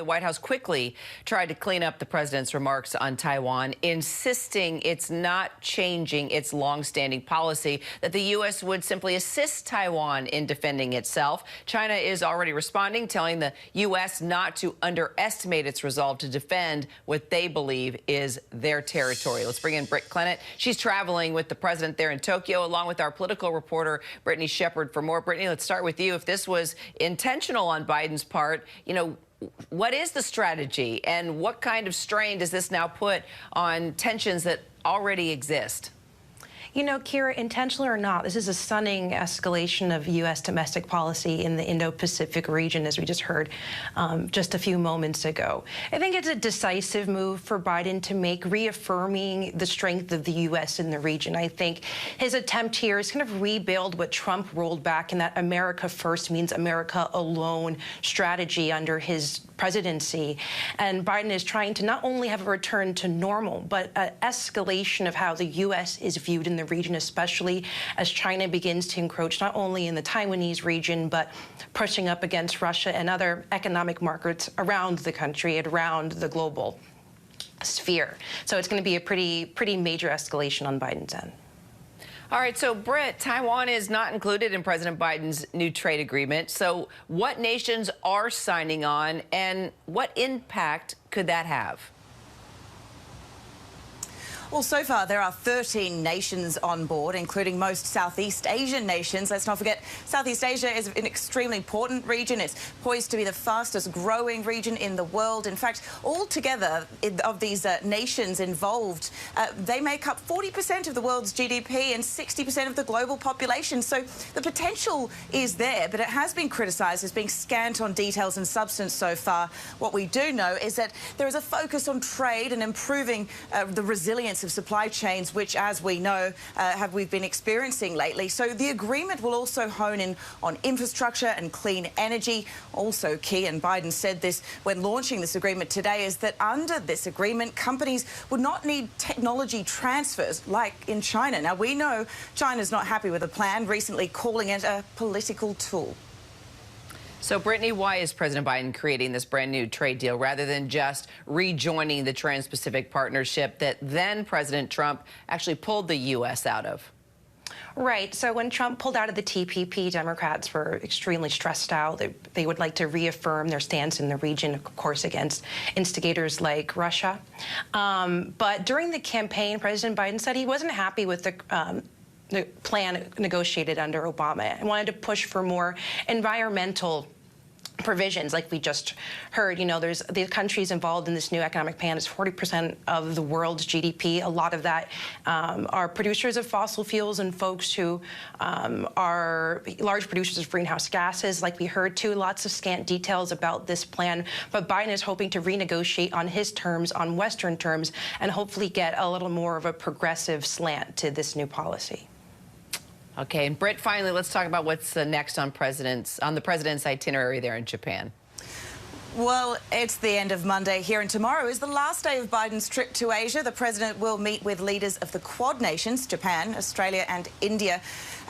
The White House quickly tried to clean up the president's remarks on Taiwan, insisting it's not changing its longstanding policy that the U.S. would simply assist Taiwan in defending itself. China is already responding, telling the U.S. not to underestimate its resolve to defend what they believe is their territory. Let's bring in Britt Clennett. She's traveling with the president there in Tokyo, along with our political reporter, Brittany Shepard, for more. Brittany, let's start with you. If this was intentional on Biden's part, what is the strategy and what kind of strain does this now put on tensions that already exist? Kira, intentional or not, this is a stunning escalation of U.S. domestic policy in the Indo-Pacific region, as we just heard just a few moments ago. I think it's a decisive move for Biden to make, reaffirming the strength of the U.S. in the region. I think his attempt here is kind of rebuild what Trump rolled back in that America first means America alone strategy under his presidency. And Biden is trying to not only have a return to normal, but an escalation of how the U.S. is viewed in the region, especially as China begins to encroach not only in the Taiwanese region, but pushing up against Russia and other economic markets around the country and around the global sphere. So it's going to be a pretty major escalation on Biden's end. All right, so Britt, Taiwan is not included in President Biden's new trade agreement. So what nations are signing on and what impact could that have? Well, so far there are 13 nations on board, including most Southeast Asian nations. Let's not forget, Southeast Asia is an extremely important region. It's poised to be the fastest growing region in the world. In fact, altogether of these nations involved, they make up 40% of the world's GDP and 60% of the global population. So the potential is there, but it has been criticised as being scant on details and substance so far. What we do know is that there is a focus on trade and improving the resilience of supply chains, which, as we know, we've been experiencing lately. So the agreement will also hone in on infrastructure and clean energy. Also key, and Biden said this when launching this agreement today, is that under this agreement, companies would not need technology transfers like in China. Now, we know China's not happy with the plan, recently calling it a political tool. So, Brittany, why is President Biden creating this brand new trade deal rather than just rejoining the Trans-Pacific Partnership that then President Trump actually pulled the U.S. out of? Right. So when Trump pulled out of the TPP, Democrats were extremely stressed out. They would like to reaffirm their stance in the region, of course, against instigators like Russia. But during the campaign, President Biden said he wasn't happy with the plan negotiated under Obama and wanted to push for more environmental provisions, like we just heard. There's the countries involved in this new economic plan is 40% of the world's GDP. A lot of that are producers of fossil fuels and folks who are large producers of greenhouse gases, like we heard too. Lots of scant details about this plan, but Biden is hoping to renegotiate on his terms, on Western terms, and hopefully get a little more of a progressive slant to this new policy. Okay, and Britt, finally, let's talk about what's next on the president's itinerary there in Japan. Well, it's the end of Monday here, and tomorrow is the last day of Biden's trip to Asia. The president will meet with leaders of the Quad nations, Japan, Australia and India.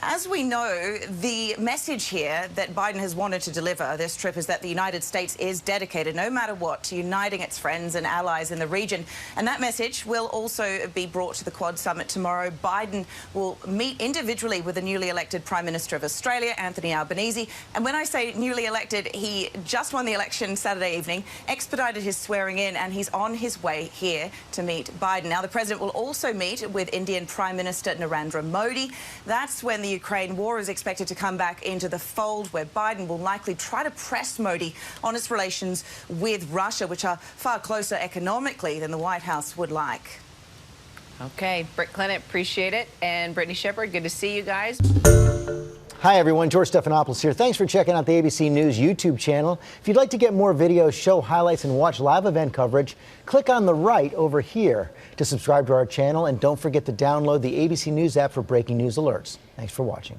As we know, the message here that Biden has wanted to deliver this trip is that the United States is dedicated, no matter what, to uniting its friends and allies in the region. And that message will also be brought to the Quad summit tomorrow. Biden will meet individually with the newly elected Prime Minister of Australia, Anthony Albanese. And when I say newly elected, he just won the election Saturday evening, expedited his swearing in, and he's on his way here to meet Biden. Now, the president will also meet with Indian Prime Minister Narendra Modi. That's when the Ukraine war is expected to come back into the fold, where Biden will likely try to press Modi on its relations with Russia, which are far closer economically than the White House would like. Okay, Britt Clennett, appreciate it. And Brittany Shepard, good to see you guys. Hi, everyone. George Stephanopoulos here. Thanks for checking out the ABC News YouTube channel. If you'd like to get more videos, show highlights, and watch live event coverage, click on the right over here to subscribe to our channel. And don't forget to download the ABC News app for breaking news alerts. Thanks for watching.